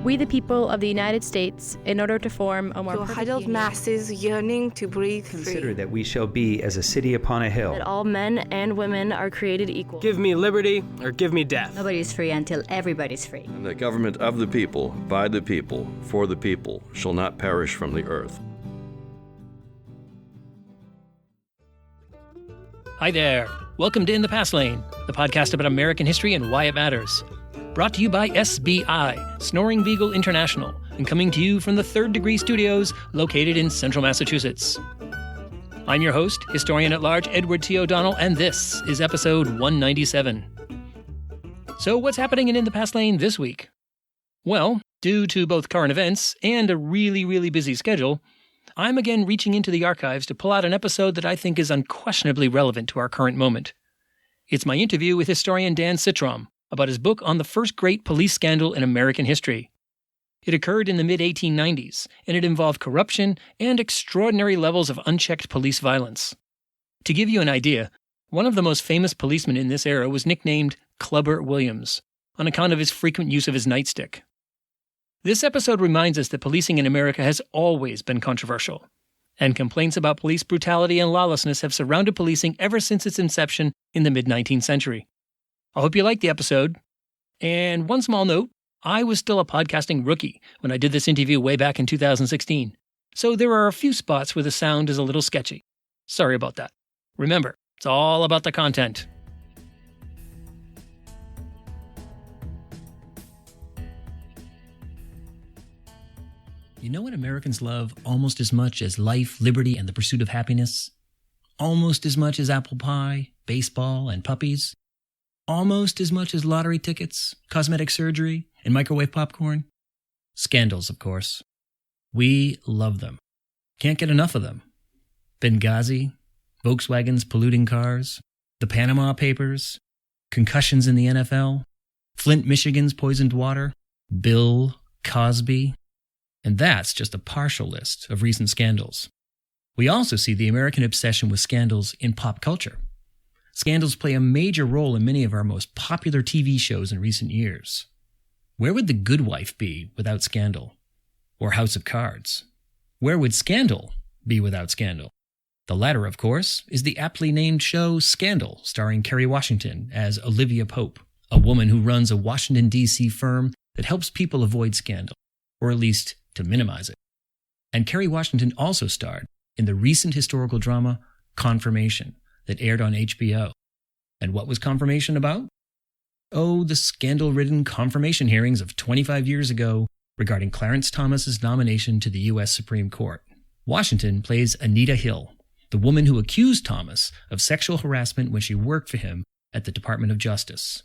We the people of the United States, in order to form a more to huddled masses yearning to breathe free. Consider that we shall be as a city upon a hill. That all men and women are created equal. Give me liberty or give me death. Nobody's free until everybody's free. And the government of the people, by the people, for the people, shall not perish from the earth. Hi there. Welcome to In the Past Lane, the podcast about American history and why it matters. Brought to you by SBI, Snoring Beagle International, and coming to you from the Third Degree Studios located in central Massachusetts. I'm your host, historian-at-large Edward T. O'Donnell, and this is episode 197. So what's happening in the Past Lane this week? Well, due to both current events and a really busy schedule, I'm again reaching into the archives to pull out an episode that I think is unquestionably relevant to our current moment. It's my interview with historian Dan Czitrom about his book on the first great police scandal in American history. It occurred in the mid-1890s, and it involved corruption and extraordinary levels of unchecked police violence. To give you an idea, one of the most famous policemen in this era was nicknamed Clubber Williams, on account of his frequent use of his nightstick. This episode reminds us that policing in America has always been controversial, and complaints about police brutality and lawlessness have surrounded policing ever since its inception in the mid-19th century. I hope you liked the episode. And one small note, I was still a podcasting rookie when I did this interview way back in 2016, so there are a few spots where the sound is a little sketchy. Sorry about that. Remember, it's all about the content. You know what Americans love almost as much as life, liberty, and the pursuit of happiness? Almost as much as apple pie, baseball, and puppies? Almost as much as lottery tickets, cosmetic surgery, and microwave popcorn? Scandals, of course. We love them. Can't get enough of them. Benghazi, Volkswagen's polluting cars, the Panama Papers, concussions in the NFL, Flint, Michigan's poisoned water, Bill Cosby. And that's just a partial list of recent scandals. We also see the American obsession with scandals in pop culture. Scandals play a major role in many of our most popular TV shows in recent years. Where would The Good Wife be without Scandal? Or House of Cards? Where would Scandal be without Scandal? The latter, of course, is the aptly named show Scandal, starring Kerry Washington as Olivia Pope, a woman who runs a Washington, D.C. firm that helps people avoid scandal, or at least to minimize it. And Kerry Washington also starred in the recent historical drama Confirmation, that aired on HBO. And what was Confirmation about? Oh, the scandal-ridden confirmation hearings of 25 years ago regarding Clarence Thomas's nomination to the U.S. Supreme Court. Washington plays Anita Hill, the woman who accused Thomas of sexual harassment when she worked for him at the Department of Justice.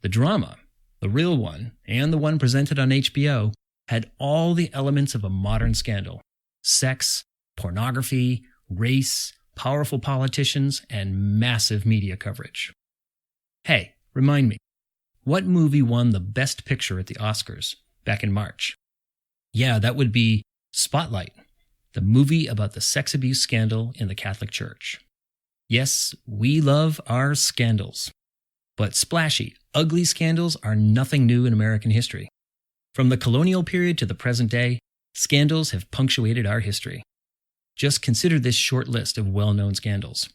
The drama, the real one, and the one presented on HBO, had all the elements of a modern scandal: sex, pornography, race, powerful politicians, and massive media coverage. Hey, remind me, what movie won the Best Picture at the Oscars back in March? Yeah, that would be Spotlight, the movie about the sex abuse scandal in the Catholic Church. Yes, we love our scandals. But splashy, ugly scandals are nothing new in American history. From the colonial period to the present day, scandals have punctuated our history. Just consider this short list of well-known scandals.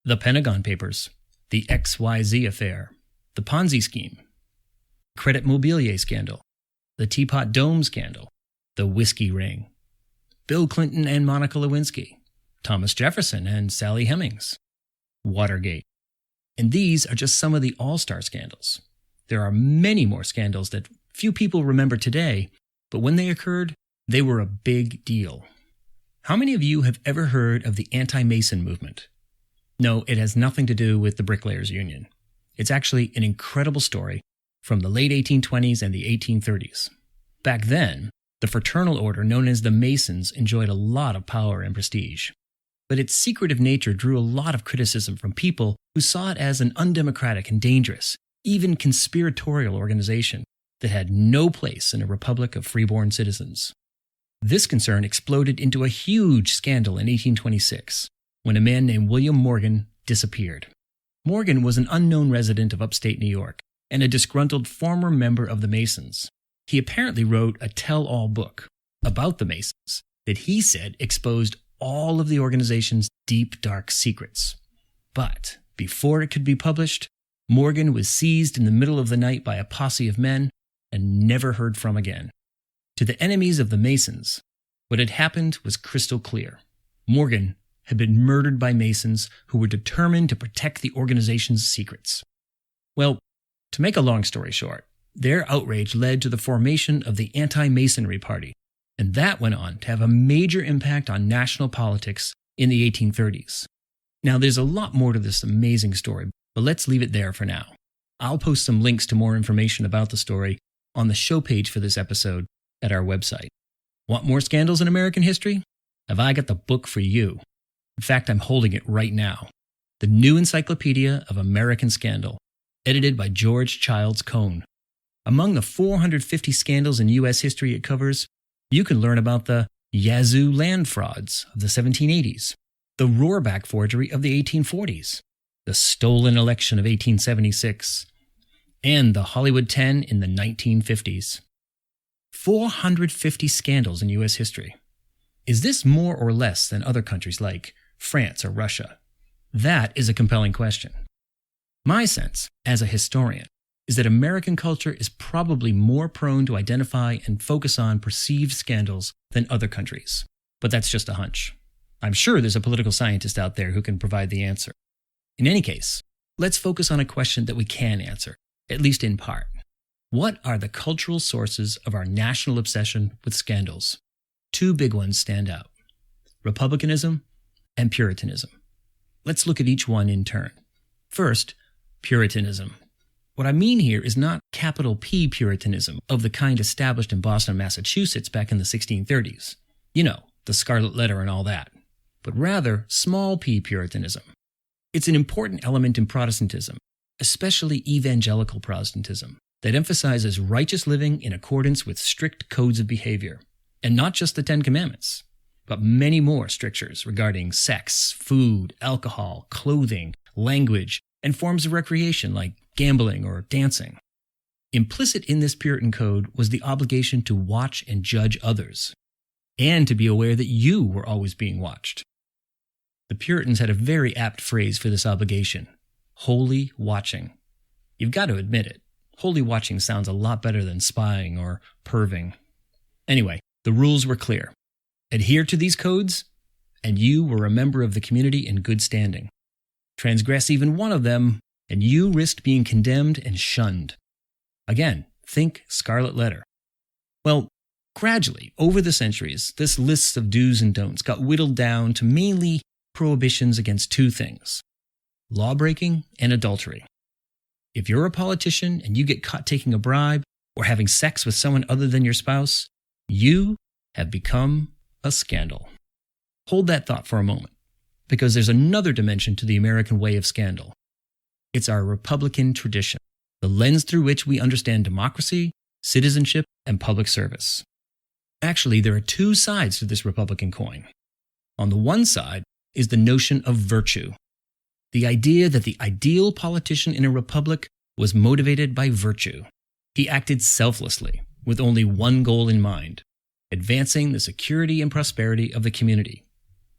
The Pentagon Papers, the XYZ affair, the Ponzi scheme, Credit Mobilier scandal, the Teapot Dome scandal, the Whiskey Ring, Bill Clinton and Monica Lewinsky, Thomas Jefferson and Sally Hemings, Watergate. And these are just some of the all-star scandals. There are many more scandals that few people remember today, but when they occurred, they were a big deal. How many of you have ever heard of the anti-Mason movement? No, it has nothing to do with the Bricklayers Union. It's actually an incredible story from the late 1820s and the 1830s. Back then, the fraternal order known as the Masons enjoyed a lot of power and prestige. But its secretive nature drew a lot of criticism from people who saw it as an undemocratic and dangerous, even conspiratorial organization that had no place in a republic of freeborn citizens. This concern exploded into a huge scandal in 1826, when a man named William Morgan disappeared. Morgan was an unknown resident of upstate New York and a disgruntled former member of the Masons. He apparently wrote a tell-all book about the Masons that he said exposed all of the organization's deep, dark secrets. But before it could be published, Morgan was seized in the middle of the night by a posse of men and never heard from again. To the enemies of the Masons, what had happened was crystal clear. Morgan had been murdered by Masons who were determined to protect the organization's secrets. Well, to make a long story short, their outrage led to the formation of the Anti-Masonry Party, and that went on to have a major impact on national politics in the 1830s. Now, there's a lot more to this amazing story, but let's leave it there for now. I'll post some links to more information about the story on the show page for this episode at our website. Want more scandals in American history? Have I got the book for you? In fact, I'm holding it right now. The New Encyclopedia of American Scandal, edited by George Childs Cone. Among the 450 scandals in U.S. history it covers, you can learn about the Yazoo land frauds of the 1780s, the Rohrback forgery of the 1840s, the stolen election of 1876, and the Hollywood 10 in the 1950s. 450 scandals in U.S. history. Is this more or less than other countries like France or Russia? That is a compelling question. My sense, as a historian, is that American culture is probably more prone to identify and focus on perceived scandals than other countries. But that's just a hunch. I'm sure there's a political scientist out there who can provide the answer. In any case, let's focus on a question that we can answer, at least in part. What are the cultural sources of our national obsession with scandals? Two big ones stand out: Republicanism and Puritanism. Let's look at each one in turn. First, Puritanism. What I mean here is not capital P Puritanism of the kind established in Boston, Massachusetts back in the 1630s. You know, the Scarlet Letter and all that. But rather, small p Puritanism. It's an important element in Protestantism, especially evangelical Protestantism, that emphasizes righteous living in accordance with strict codes of behavior. And not just the Ten Commandments, but many more strictures regarding sex, food, alcohol, clothing, language, and forms of recreation like gambling or dancing. Implicit in this Puritan code was the obligation to watch and judge others, and to be aware that you were always being watched. The Puritans had a very apt phrase for this obligation: holy watching. You've got to admit it. Holy watching sounds a lot better than spying or perving. Anyway, the rules were clear. Adhere to these codes, and you were a member of the community in good standing. Transgress even one of them, and you risked being condemned and shunned. Again, think Scarlet Letter. Well, gradually, over the centuries, this list of do's and don'ts got whittled down to mainly prohibitions against two things: lawbreaking and adultery. If you're a politician and you get caught taking a bribe or having sex with someone other than your spouse, you have become a scandal. Hold that thought for a moment, because there's another dimension to the American way of scandal. It's our Republican tradition, the lens through which we understand democracy, citizenship, and public service. Actually, there are two sides to this Republican coin. On the one side is the notion of virtue, the idea that the ideal politician in a republic was motivated by virtue. He acted selflessly, with only one goal in mind: advancing the security and prosperity of the community.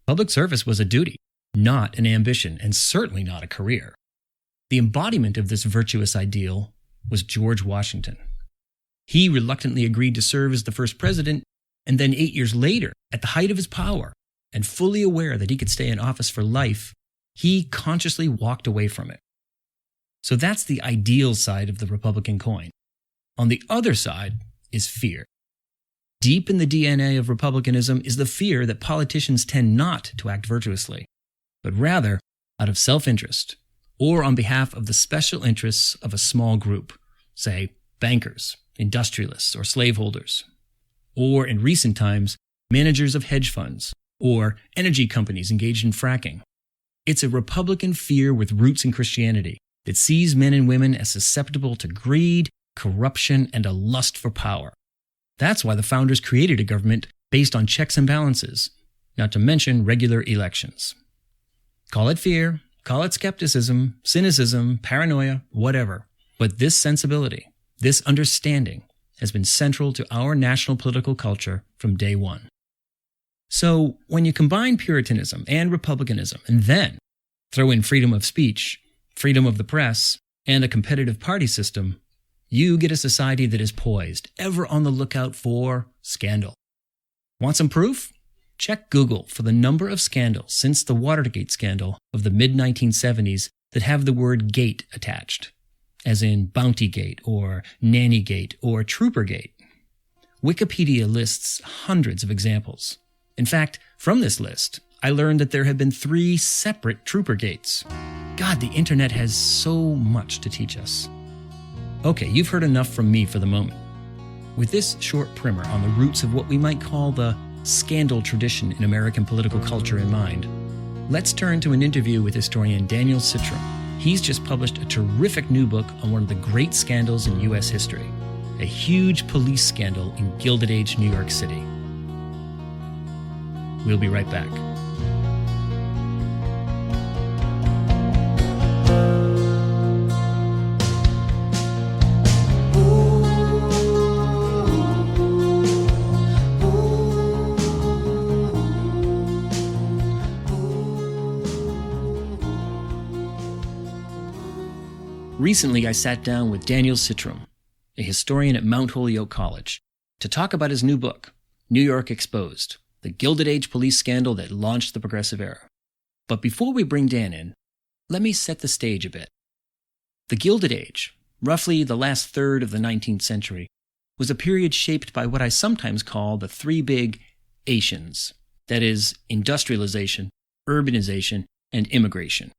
Public service was a duty, not an ambition, and certainly not a career. The embodiment of this virtuous ideal was George Washington. He reluctantly agreed to serve as the first president, and then 8 years later, at the height of his power, and fully aware that he could stay in office for life, he consciously walked away from it. So that's the ideal side of the Republican coin. On the other side is fear. Deep in the DNA of republicanism is the fear that politicians tend not to act virtuously, but rather out of self-interest or on behalf of the special interests of a small group, say bankers, industrialists, or slaveholders, or in recent times, managers of hedge funds, or energy companies engaged in fracking. It's a Republican fear with roots in Christianity that sees men and women as susceptible to greed, corruption, and a lust for power. That's why the founders created a government based on checks and balances, not to mention regular elections. Call it fear, call it skepticism, cynicism, paranoia, whatever. But this sensibility, this understanding, has been central to our national political culture from day one. So when you combine Puritanism and Republicanism and then throw in freedom of speech, freedom of the press, and a competitive party system, you get a society that is poised, ever on the lookout for scandal. Want some proof? Check Google for the number of scandals since the Watergate scandal of the mid-1970s that have the word gate attached, as in Bountygate or Nannygate or Troopergate. Wikipedia lists hundreds of examples. In fact, from this list, I learned that there have been 3 separate Troopergates. God, the internet has so much to teach us. Okay, you've heard enough from me for the moment. With this short primer on the roots of what we might call the scandal tradition in American political culture in mind, let's turn to an interview with historian Daniel Czitrom. He's just published a terrific new book on one of the great scandals in U.S. history, a huge police scandal in Gilded Age, New York City. We'll be right back. Recently, I sat down with Daniel Czitrom, a historian at Mount Holyoke College, to talk about his new book, New York Exposed, the Gilded Age police scandal that launched the Progressive Era. But before we bring Dan in, let me set the stage a bit. The Gilded Age, roughly the last third of the 19th century, was a period shaped by what I sometimes call the 3 big Asians, that is, industrialization, urbanization, and immigration.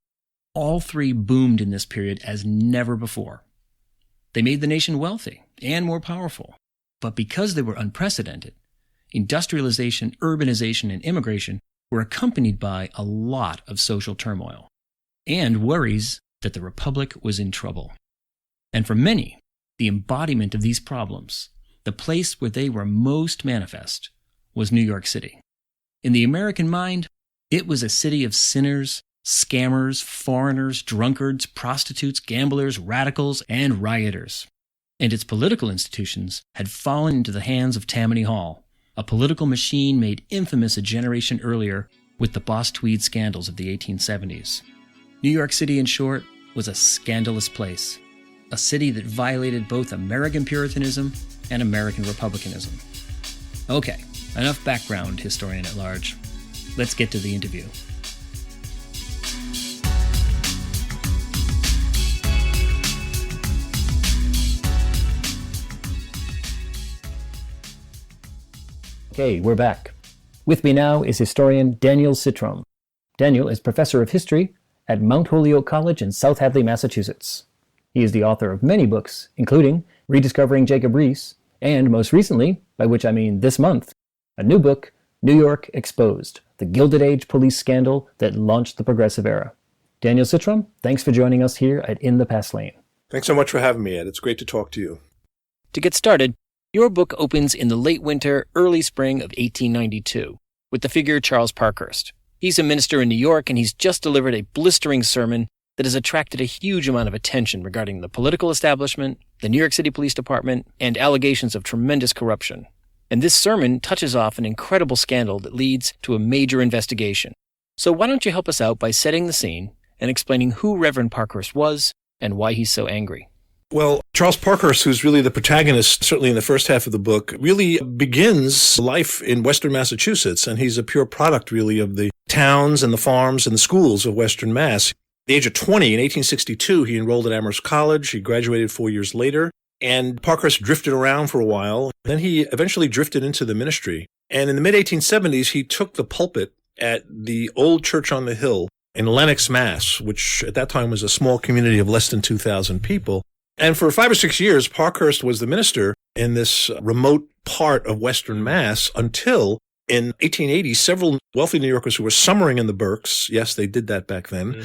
All 3 boomed in this period as never before. They made the nation wealthy and more powerful, but because they were unprecedented, industrialization, urbanization, and immigration were accompanied by a lot of social turmoil and worries that the Republic was in trouble. And for many, the embodiment of these problems, the place where they were most manifest, was New York City. In the American mind, it was a city of sinners, scammers, foreigners, drunkards, prostitutes, gamblers, radicals, and rioters. And its political institutions had fallen into the hands of Tammany Hall, a political machine made infamous a generation earlier with the Boss Tweed scandals of the 1870s. New York City, in short, was a scandalous place, a city that violated both American Puritanism and American Republicanism. Okay, enough background, historian at large. Let's get to the interview. Okay, we're back. With me now is historian Daniel Czitrom. Daniel is professor of history at Mount Holyoke College in South Hadley, Massachusetts. He is the author of many books, including Rediscovering Jacob Riis, and most recently, by which I mean this month, a new book, New York Exposed, the Gilded Age police scandal that launched the Progressive Era. Daniel Czitrom, thanks for joining us here at In the Past Lane. Thanks so much for having me, Ed. It's great to talk to you. To get started, your book opens in the late winter, early spring of 1892 with the figure Charles Parkhurst. He's a minister in New York, and he's just delivered a blistering sermon that has attracted a huge amount of attention regarding the political establishment, the New York City Police Department, and allegations of tremendous corruption. And this sermon touches off an incredible scandal that leads to a major investigation. So why don't you help us out by setting the scene and explaining who Reverend Parkhurst was and why he's so angry? Well, Charles Parkhurst, who's really the protagonist, certainly in the first half of the book, really begins life in Western Massachusetts, and he's a pure product, really, of the towns and the farms and the schools of Western Mass. At the age of 20, in 1862, he enrolled at Amherst College. He graduated 4 years later, and Parkhurst drifted around for a while. Then he eventually drifted into the ministry. And in the mid-1870s, he took the pulpit at the old church on the hill in Lenox, Mass., which at that time was a small community of less than 2,000 people. And for 5 or 6 years, Parkhurst was the minister in this remote part of Western Mass until in 1880, several wealthy New Yorkers who were summering in the Berks, yes, they did that back then,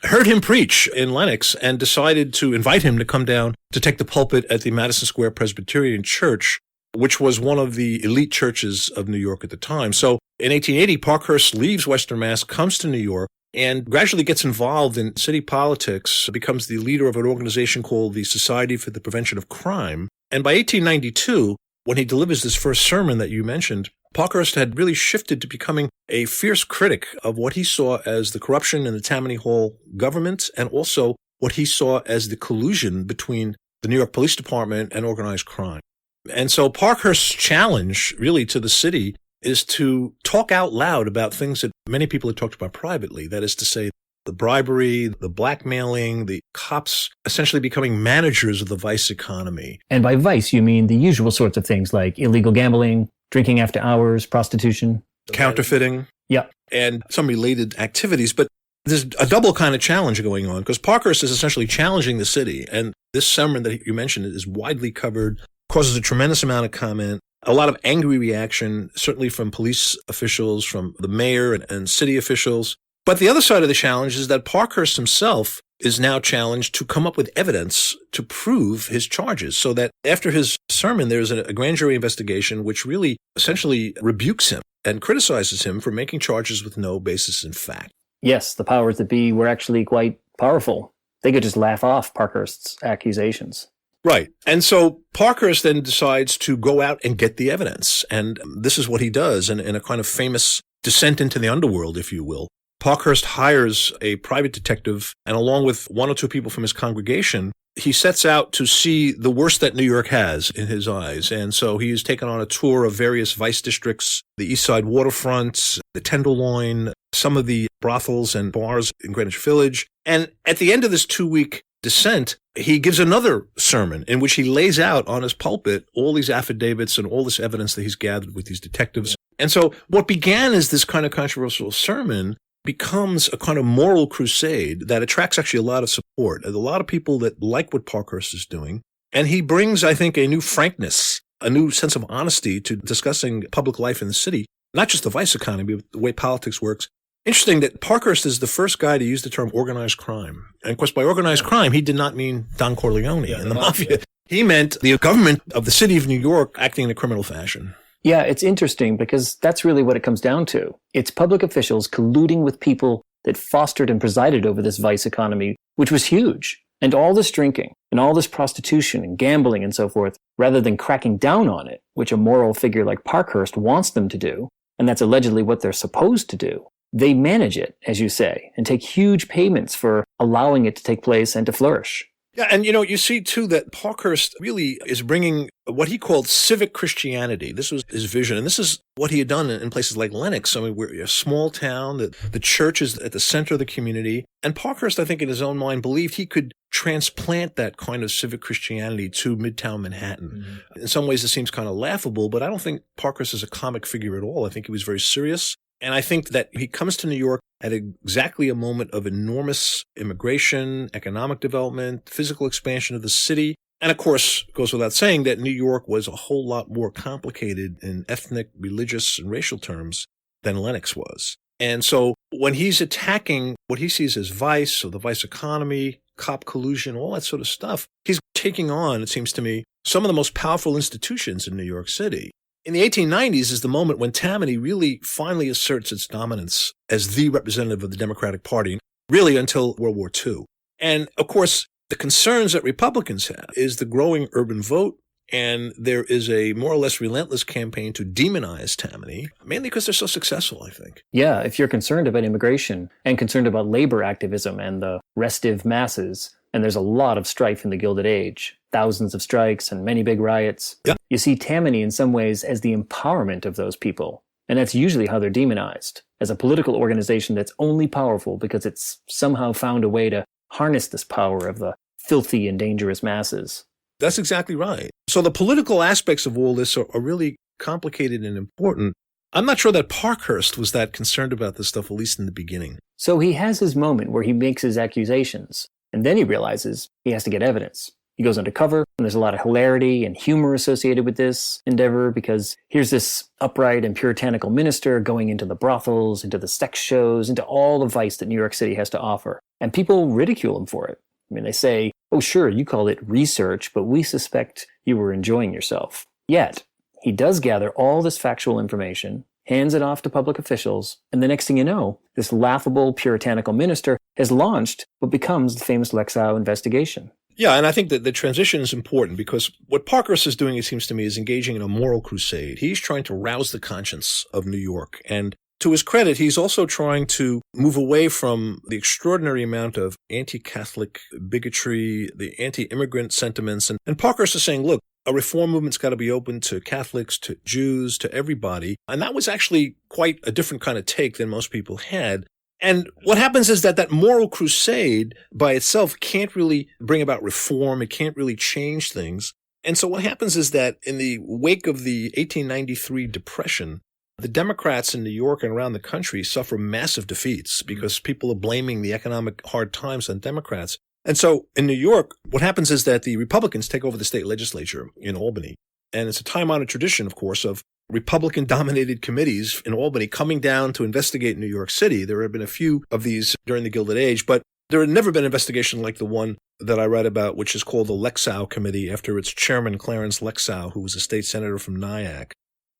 heard him preach in Lenox and decided to invite him to come down to take the pulpit at the Madison Square Presbyterian Church, which was one of the elite churches of New York at the time. So in 1880, Parkhurst leaves Western Mass, comes to New York, and gradually gets involved in city politics, becomes the leader of an organization called the Society for the Prevention of Crime, And by 1892, when he delivers this first sermon that you mentioned, Parkhurst had really shifted to becoming a fierce critic of what he saw as the corruption in the Tammany Hall government and also what he saw as the collusion between the New York Police Department and organized crime. And so Parkhurst's challenge really to the city is to talk out loud about things that many people had talked about privately. That is to say, the bribery, the blackmailing, the cops essentially becoming managers of the vice economy. And by vice, you mean the usual sorts of things like illegal gambling, drinking after hours, prostitution. Counterfeiting. Yeah. And some related activities. But there's a double kind of challenge going on because Parkhurst is essentially challenging the city. And this sermon that you mentioned is widely covered, causes a tremendous amount of comment, a lot of angry reaction, certainly from police officials, from the mayor and city officials. But the other side of the challenge is that Parkhurst himself is now challenged to come up with evidence to prove his charges, so that after his sermon, there's a grand jury investigation which really essentially rebukes him and criticizes him for making charges with no basis in fact. Yes, the powers that be were actually quite powerful. They could just laugh off Parkhurst's accusations. Right. And so Parkhurst then decides to go out and get the evidence. And this is what he does in a kind of famous descent into the underworld, if you will. Parkhurst hires a private detective, and along with one or two people from his congregation, he sets out to see the worst that New York has in his eyes. And so he is taken on a tour of various vice districts, the East Side waterfront, the Tenderloin, some of the brothels and bars in Greenwich Village. And at the end of this 2-week descent, he gives another sermon in which he lays out on his pulpit all these affidavits and all this evidence that he's gathered with these detectives. And so what began as this kind of controversial sermon becomes a kind of moral crusade that attracts actually a lot of support. A lot of people that like what Parkhurst is doing. And he brings, I think, a new frankness, a new sense of honesty to discussing public life in the city, not just the vice economy, but the way politics works. Interesting that Parkhurst is the first guy to use the term organized crime. And of course, by organized crime, he did not mean Don Corleone and the mafia. He meant the government of the city of New York acting in a criminal fashion. Yeah, it's interesting because that's really what it comes down to. It's public officials colluding with people that fostered and presided over this vice economy, which was huge. And all this drinking and all this prostitution and gambling and so forth, rather than cracking down on it, which a moral figure like Parkhurst wants them to do, and that's allegedly what they're supposed to do, they manage it, as you say, and take huge payments for allowing it to take place and to flourish. Yeah, and you see, too, that Parkhurst really is bringing what he called civic Christianity. This was his vision, and this is what he had done in places like Lenox. I mean, we're a small town, the church is at the center of the community, and Parkhurst, I think, in his own mind, believed he could transplant that kind of civic Christianity to Midtown Manhattan. Mm-hmm. In some ways, it seems kind of laughable, but I don't think Parkhurst is a comic figure at all. I think he was very serious. And I think that he comes to New York at exactly a moment of enormous immigration, economic development, physical expansion of the city. And of course, it goes without saying that New York was a whole lot more complicated in ethnic, religious, and racial terms than Lenox was. And so when he's attacking what he sees as vice, or the vice economy, cop collusion, all that sort of stuff, he's taking on, it seems to me, some of the most powerful institutions in New York City. In the 1890s is the moment when Tammany really finally asserts its dominance as the representative of the Democratic Party, really until World War II. And, of course, the concerns that Republicans have is the growing urban vote, and there is a more or less relentless campaign to demonize Tammany, mainly because they're so successful, I think. Yeah, if you're concerned about immigration and concerned about labor activism and the restive masses, and there's a lot of strife in the Gilded Age, thousands of strikes and many big riots. Yep. You see Tammany in some ways as the empowerment of those people. And that's usually how they're demonized, as a political organization that's only powerful because it's somehow found a way to harness this power of the filthy and dangerous masses. That's exactly right. So the political aspects of all this are really complicated and important. I'm not sure that Parkhurst was that concerned about this stuff, at least in the beginning. So he has his moment where he makes his accusations, and then he realizes he has to get evidence. He goes undercover, and there's a lot of hilarity and humor associated with this endeavor because here's this upright and puritanical minister going into the brothels, into the sex shows, into all the vice that New York City has to offer. And people ridicule him for it. I mean, they say, oh, sure, you called it research, but we suspect you were enjoying yourself. Yet, he does gather all this factual information, hands it off to public officials, and the next thing you know, this laughable puritanical minister has launched what becomes the famous Lexow investigation. Yeah, and I think that the transition is important because what Parkhurst is doing, it seems to me, is engaging in a moral crusade. He's trying to rouse the conscience of New York. And to his credit, he's also trying to move away from the extraordinary amount of anti-Catholic bigotry, the anti-immigrant sentiments. And Parkhurst is saying, look, a reform movement's got to be open to Catholics, to Jews, to everybody. And that was actually quite a different kind of take than most people had. And what happens is that moral crusade by itself can't really bring about reform. It can't really change things. And so what happens is that in the wake of the 1893 Depression, the Democrats in New York and around the country suffer massive defeats because people are blaming the economic hard times on Democrats. And so in New York, what happens is that the Republicans take over the state legislature in Albany. And it's a time-honored tradition, of course, of Republican-dominated committees in Albany coming down to investigate New York City. There have been a few of these during the Gilded Age, but there had never been an investigation like the one that I read about, which is called the Lexow Committee, after its chairman, Clarence Lexow, who was a state senator from Nyack.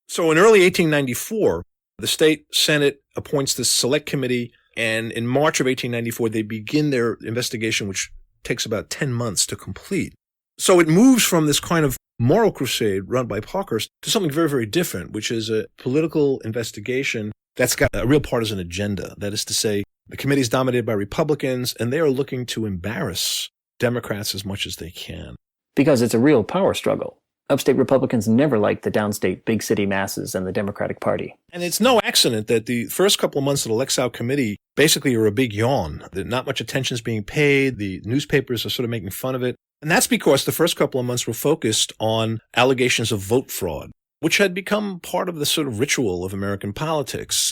So in early 1894, the state Senate appoints this select committee, and in March of 1894, they begin their investigation, which takes about 10 months to complete. So it moves from this kind of moral crusade run by Parkhurst to something very, very different, which is a political investigation that's got a real partisan agenda. That is to say, the committee is dominated by Republicans, and they are looking to embarrass Democrats as much as they can. Because it's a real power struggle. Upstate Republicans never liked the downstate big city masses and the Democratic Party. And it's no accident that the first couple of months of the Lexow Committee basically are a big yawn. That not much attention is being paid. The newspapers are sort of making fun of it. And that's because the first couple of months were focused on allegations of vote fraud, which had become part of the sort of ritual of American politics.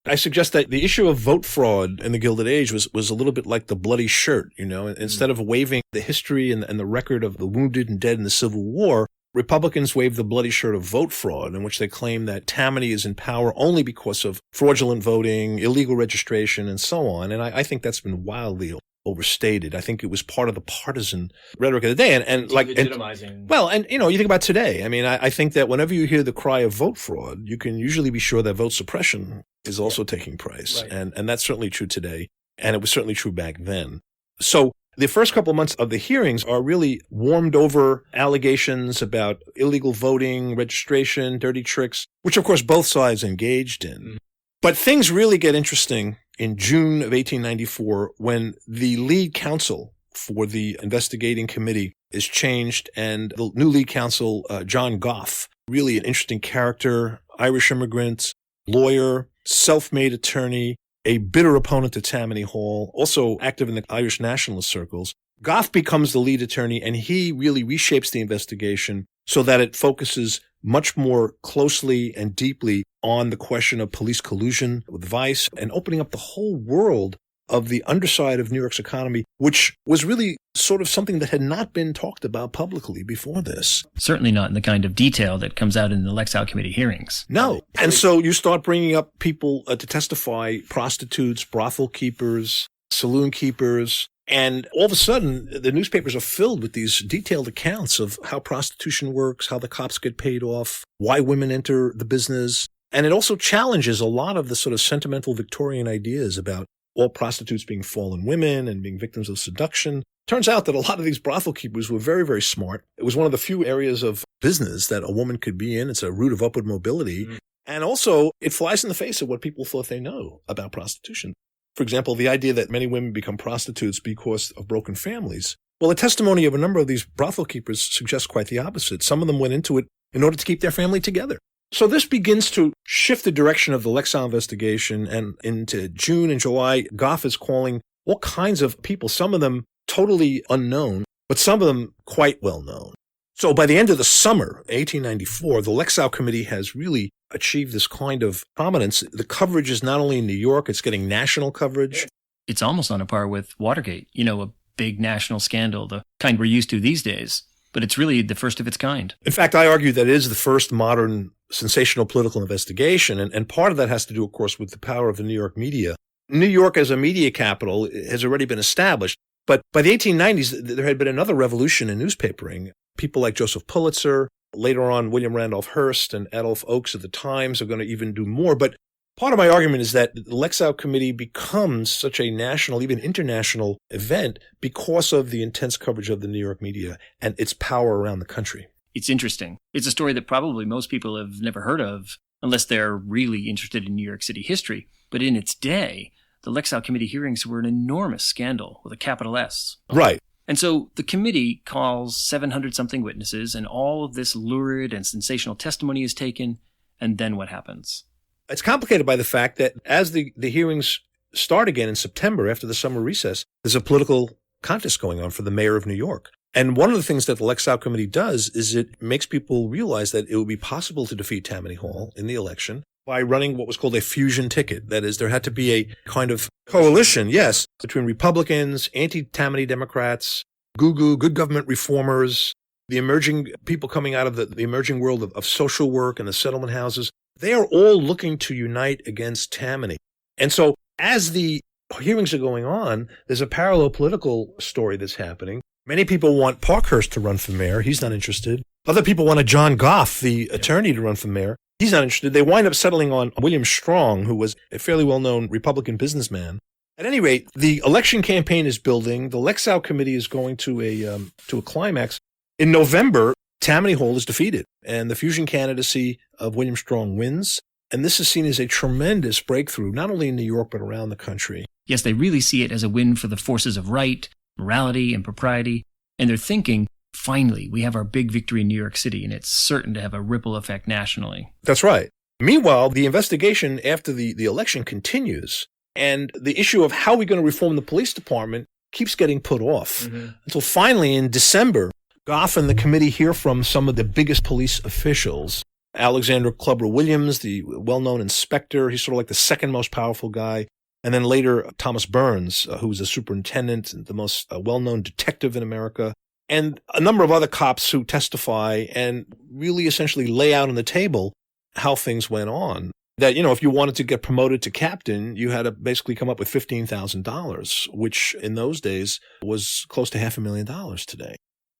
I suggest that the issue of vote fraud in the Gilded Age was a little bit like the bloody shirt, you know. Instead of waving the history and the record of the wounded and dead in the Civil War, Republicans waved the bloody shirt of vote fraud, in which they claim that Tammany is in power only because of fraudulent voting, illegal registration, and so on. And I think that's been wildly overstated. I think it was part of the partisan rhetoric of the day. And like, legitimizing. And you know, you think about today. I mean, I think that whenever you hear the cry of vote fraud, you can usually be sure that vote suppression is also taking place. Right. And that's certainly true today. And it was certainly true back then. So the first couple of months of the hearings are really warmed over allegations about illegal voting, registration, dirty tricks, which of course both sides engaged in. Mm. But things really get interesting in June of 1894 when the lead counsel for the investigating committee is changed, and the new lead counsel, John Goff, really an interesting character, Irish immigrant, lawyer, self-made attorney, a bitter opponent to Tammany Hall, also active in the Irish nationalist circles. Goff becomes the lead attorney, and he really reshapes the investigation so that it focuses much more closely and deeply on the question of police collusion with vice and opening up the whole world of the underside of New York's economy, which was really sort of something that had not been talked about publicly before this. Certainly not in the kind of detail that comes out in the Lexow Committee hearings. No. And so you start bringing up people to testify, prostitutes, brothel keepers, saloon keepers, and all of a sudden the newspapers are filled with these detailed accounts of how prostitution works, how the cops get paid off, why women enter the business. And it also challenges a lot of the sort of sentimental Victorian ideas about all prostitutes being fallen women and being victims of seduction. Turns out that a lot of these brothel keepers were very, very smart. It was one of the few areas of business that a woman could be in. It's a route of upward mobility. Mm. And also, it flies in the face of what people thought they know about prostitution. For example, the idea that many women become prostitutes because of broken families. Well, the testimony of a number of these brothel keepers suggests quite the opposite. Some of them went into it in order to keep their family together. So this begins to shift the direction of the Lexow investigation, and into June and July, Goff is calling all kinds of people, some of them totally unknown, but some of them quite well known. So by the end of the summer, 1894, the Lexow Committee has really achieved this kind of prominence. The coverage is not only in New York, it's getting national coverage. It's almost on a par with Watergate, you know, a big national scandal, the kind we're used to these days. But it's really the first of its kind. In fact, I argue that it is the first modern sensational political investigation. And part of that has to do, of course, with the power of the New York media. New York as a media capital has already been established. But by the 1890s, there had been another revolution in newspapering. People like Joseph Pulitzer, later on William Randolph Hearst and Adolph Oakes at the Times are going to even do more. But Part of my argument is that the Lexow Committee becomes such a national, even international event because of the intense coverage of the New York media and its power around the country. It's interesting. It's a story that probably most people have never heard of unless they're really interested in New York City history. But in its day, the Lexow Committee hearings were an enormous scandal with a capital S. Right. And so the committee calls 700-something witnesses, and all of this lurid and sensational testimony is taken, and then what happens? It's complicated by the fact that as the hearings start again in September after the summer recess, there's a political contest going on for the mayor of New York. And one of the things that the Lexow Committee does is it makes people realize that it would be possible to defeat Tammany Hall in the election by running what was called a fusion ticket. That is, there had to be a kind of coalition, yes, between Republicans, anti-Tammany Democrats, good government reformers, the emerging people coming out of the emerging world of social work and the settlement houses. They are all looking to unite against Tammany. And so as the hearings are going on, there's a parallel political story that's happening. Many people want Parkhurst to run for mayor. He's not interested. Other people wanted John Goff, the attorney, to run for mayor. He's not interested. They wind up settling on William Strong, who was a fairly well-known Republican businessman. At any rate, the election campaign is building. The Lexow Committee is going to a climax. In November, Tammany Hall is defeated, and the fusion candidacy of William Strong wins. And this is seen as a tremendous breakthrough, not only in New York, but around the country. Yes, they really see it as a win for the forces of right, morality, and propriety. And they're thinking, finally, we have our big victory in New York City, and it's certain to have a ripple effect nationally. That's right. Meanwhile, the investigation after the election continues, and the issue of how we're going to reform the police department keeps getting put off. Until finally, in December, Goff and the committee hear from some of the biggest police officials. Alexander Clubber Williams, the well-known inspector, he's sort of like the second most powerful guy. And then later, Thomas Burns, who was a superintendent and the most well-known detective in America. And a number of other cops who testify and really essentially lay out on the table how things went on. That, if you wanted to get promoted to captain, you had to basically come up with $15,000, which in those days was close to $500,000 today.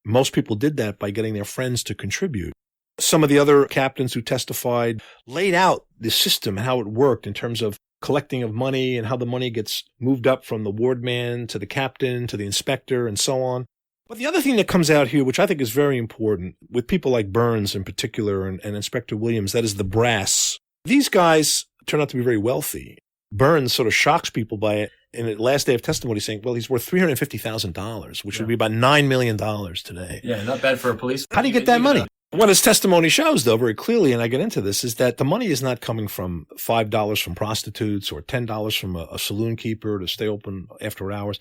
Most people did that by getting their friends to contribute. Some of the other captains who testified laid out the system, how it worked in terms of collecting of money and how the money gets moved up from the wardman to the captain to the inspector and so on. But the other thing that comes out here, which I think is very important, with people like Burns in particular and Inspector Williams, that is the brass. These guys turn out to be very wealthy. Burns sort of shocks people by it in the last day of testimony saying, well, he's worth $350,000, which would be about $9 million today. Yeah, not bad for a police. How do you get that money? What his testimony shows, though, very clearly, and I get into this, is that the money is not coming from $5 from prostitutes or $10 from a saloon keeper to stay open after hours.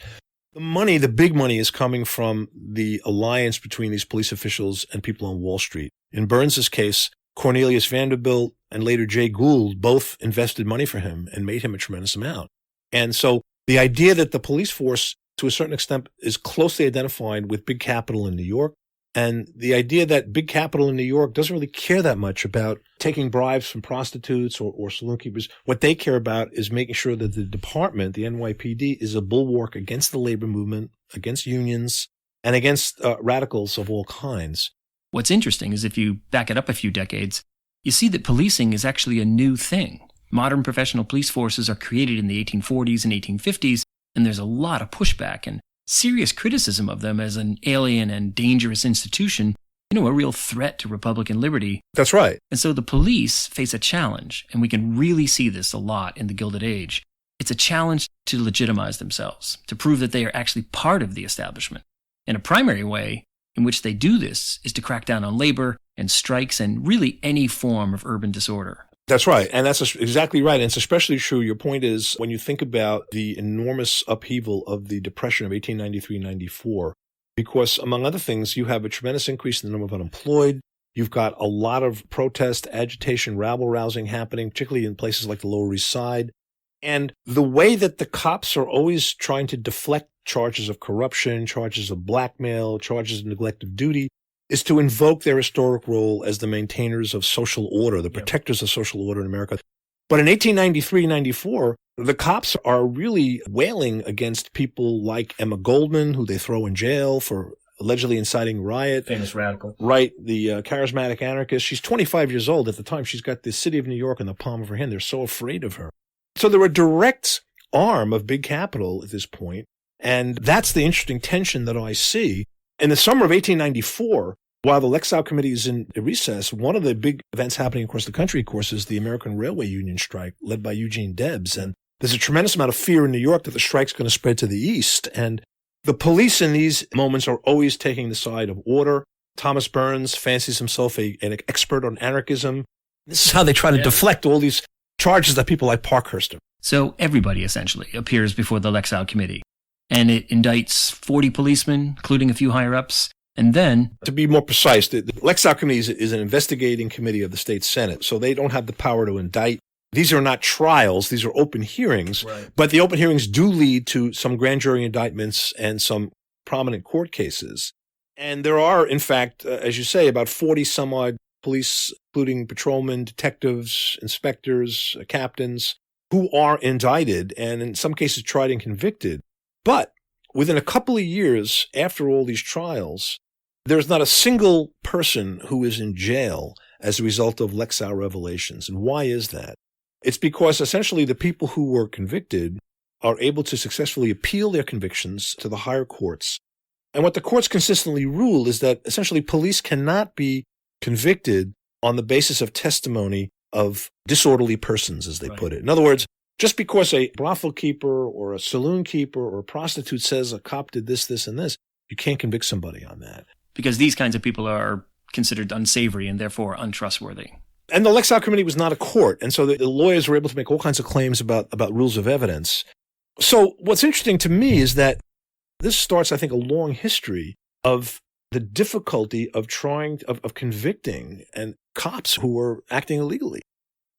The big money is coming from the alliance between these police officials and people on Wall Street. In Burns's case, Cornelius Vanderbilt and later Jay Gould both invested money for him and made him a tremendous amount. And so the idea that the police force, to a certain extent, is closely identified with big capital in New York, and the idea that big capital in New York doesn't really care that much about taking bribes from prostitutes or saloon keepers. What they care about is making sure that the department, the NYPD, is a bulwark against the labor movement, against unions, and against radicals of all kinds. What's interesting is if you back it up a few decades, you see that policing is actually a new thing. Modern professional police forces are created in the 1840s and 1850s, and there's a lot of pushback and serious criticism of them as an alien and dangerous institution, a real threat to Republican liberty. That's right. And so the police face a challenge, and we can really see this a lot in the Gilded Age. It's a challenge to legitimize themselves, to prove that they are actually part of the establishment. And a primary way in which they do this is to crack down on labor and strikes and really any form of urban disorder. That's right. And that's exactly right. And it's especially true. Your point is when you think about the enormous upheaval of the Depression of 1893-94, because among other things, you have a tremendous increase in the number of unemployed. You've got a lot of protest, agitation, rabble-rousing happening, particularly in places like the Lower East Side. And the way that the cops are always trying to deflect charges of corruption, charges of blackmail, charges of neglect of duty, is to invoke their historic role as the maintainers of social order, the protectors of social order in America. But in 1893-94, the cops are really wailing against people like Emma Goldman, who they throw in jail for allegedly inciting riot. Famous radical. Right, the charismatic anarchist. She's 25 years old at the time. She's got the city of New York in the palm of her hand. They're so afraid of her. So they're a direct arm of big capital at this point, and that's the interesting tension that I see. In the summer of 1894, while the Lexow Committee is in recess, one of the big events happening across the country, of course, is the American Railway Union strike led by Eugene Debs. And there's a tremendous amount of fear in New York that the strike's going to spread to the east. And the police in these moments are always taking the side of order. Thomas Burns fancies himself an expert on anarchism. This is how they try to deflect all these charges that people like Parkhurst. So everybody essentially appears before the Lexow Committee, and it indicts 40 policemen, including a few higher-ups, and then... To be more precise, the Lexow Committee is an investigating committee of the state Senate, so they don't have the power to indict. These are not trials. These are open hearings, right. But the open hearings do lead to some grand jury indictments and some prominent court cases. And there are, in fact, as you say, about 40 some odd police, including patrolmen, detectives, inspectors, captains, who are indicted and in some cases tried and convicted. But within a couple of years after all these trials, there's not a single person who is in jail as a result of Lexow revelations. And why is that? It's because essentially the people who were convicted are able to successfully appeal their convictions to the higher courts. And what the courts consistently rule is that essentially police cannot be convicted on the basis of testimony of disorderly persons, as they put it. In other words, just because a brothel keeper or a saloon keeper or a prostitute says a cop did this, this, and this, you can't convict somebody on that. Because these kinds of people are considered unsavory and therefore untrustworthy. And the Lexow Committee was not a court, and so the lawyers were able to make all kinds of claims about rules of evidence. So what's interesting to me is that this starts, I think, a long history of the difficulty of of convicting and cops who were acting illegally.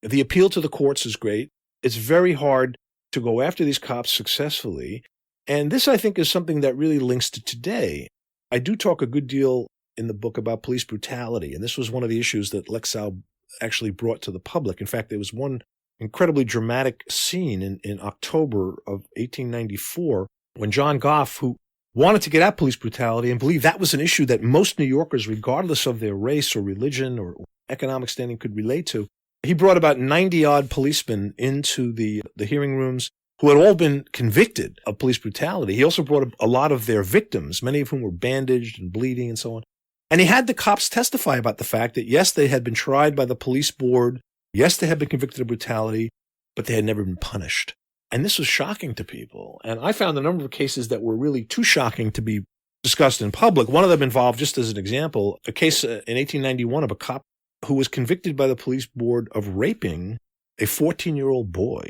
The appeal to the courts is great. It's very hard to go after these cops successfully. And this, I think, is something that really links to today. I do talk a good deal in the book about police brutality, and this was one of the issues that Lexow actually brought to the public. In fact, there was one incredibly dramatic scene in October of 1894 when John Goff, who wanted to get at police brutality and believed that was an issue that most New Yorkers, regardless of their race or religion or economic standing, could relate to, he brought about 90-odd policemen into the hearing rooms who had all been convicted of police brutality. He also brought a lot of their victims, many of whom were bandaged and bleeding and so on. And he had the cops testify about the fact that, yes, they had been tried by the police board. Yes, they had been convicted of brutality, but they had never been punished. And this was shocking to people. And I found a number of cases that were really too shocking to be discussed in public. One of them involved, just as an example, a case in 1891 of a cop who was convicted by the police board of raping a 14-year-old boy.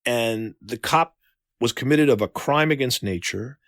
And the cop was committed of a crime against nature.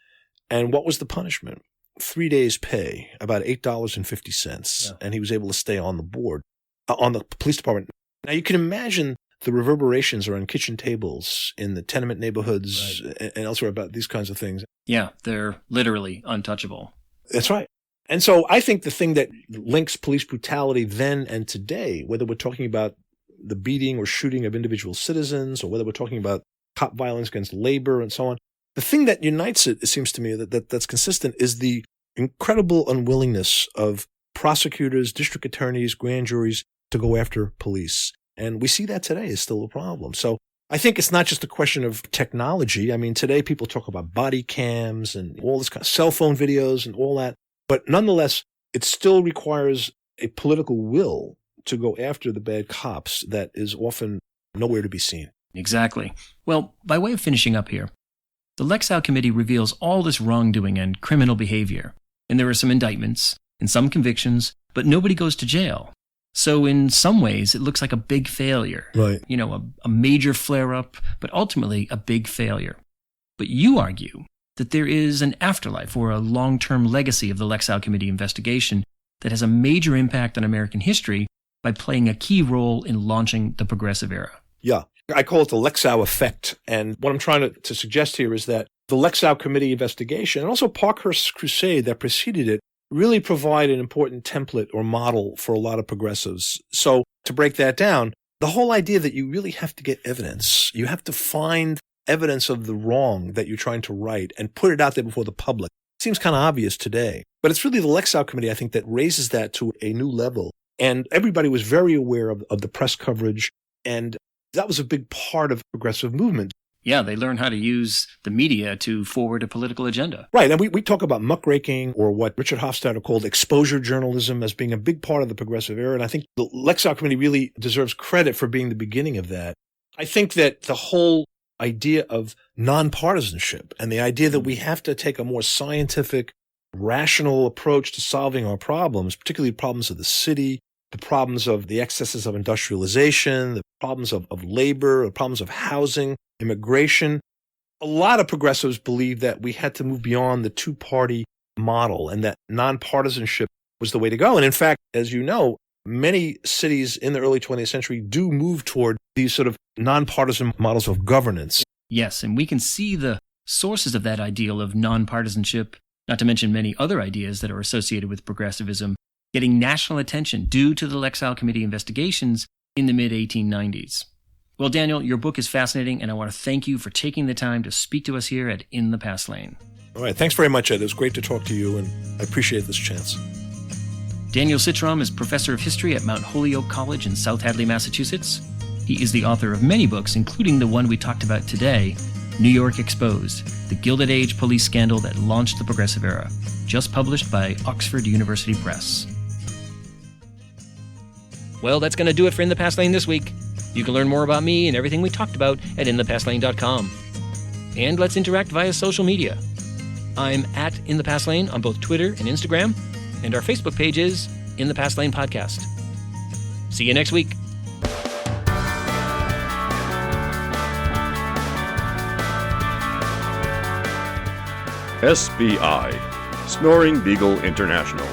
And what was the punishment? 3 days' pay, about $8.50. Yeah. And he was able to stay on the board, on the police department. Now, you can imagine the reverberations around kitchen tables in the tenement neighborhoods and elsewhere about these kinds of things. Yeah, they're literally untouchable. That's right. And so I think the thing that links police brutality then and today, whether we're talking about the beating or shooting of individual citizens or whether we're talking about cop violence against labor and so on, the thing that unites it seems to me, that's consistent, is the incredible unwillingness of prosecutors, district attorneys, grand juries to go after police. And we see that today is still a problem. So I think it's not just a question of technology. I mean, today people talk about body cams and all this kind of cell phone videos and all that. But nonetheless, it still requires a political will to go after the bad cops that is often nowhere to be seen. Exactly. Well, by way of finishing up here, the Lexow Committee reveals all this wrongdoing and criminal behavior. And there are some indictments and some convictions, but nobody goes to jail. So in some ways, it looks like a big failure. Right. You know, a major flare-up, but ultimately a big failure. But you argue that there is an afterlife or a long-term legacy of the Lexow Committee investigation that has a major impact on American history by playing a key role in launching the progressive era. Yeah. I call it the Lexow effect. And what I'm trying to suggest here is that the Lexow Committee investigation and also Parkhurst's crusade that preceded it really provide an important template or model for a lot of progressives. So to break that down, the whole idea that you really have to get evidence, you have to find evidence of the wrong that you're trying to right and put it out there before the public. Seems kind of obvious today. But it's really the Lexow Committee, I think, that raises that to a new level. And everybody was very aware of the press coverage. And that was a big part of the progressive movement. Yeah, they learn how to use the media to forward a political agenda. Right. And we talk about muckraking, or what Richard Hofstadter called exposure journalism, as being a big part of the progressive era. And I think the Lexow Committee really deserves credit for being the beginning of that. I think that the whole idea of nonpartisanship and the idea that we have to take a more scientific, rational approach to solving our problems, particularly problems of the city, the problems of the excesses of industrialization, the problems of labor, the problems of housing, immigration. A lot of progressives believed that we had to move beyond the two-party model and that nonpartisanship was the way to go. And in fact, as you know, many cities in the early 20th century do move toward these sort of nonpartisan models of governance. Yes, and we can see the sources of that ideal of nonpartisanship, not to mention many other ideas that are associated with progressivism, getting national attention due to the Lexow Committee investigations in the mid-1890s. Well, Daniel, your book is fascinating, and I want to thank you for taking the time to speak to us here at In the Past Lane. All right. Thanks very much, Ed. It was great to talk to you, and I appreciate this chance. Daniel Czitrom is professor of history at Mount Holyoke College in South Hadley, Massachusetts. He is the author of many books, including the one we talked about today, New York Exposed, the Gilded Age police scandal that launched the progressive era, just published by Oxford University Press. Well, that's going to do it for In the Past Lane this week. You can learn more about me and everything we talked about at inthepastlane.com. And let's interact via social media. I'm at In the Past Lane on both Twitter and Instagram, and our Facebook page is In the Past Lane Podcast. See you next week. SBI, Snoring Beagle International.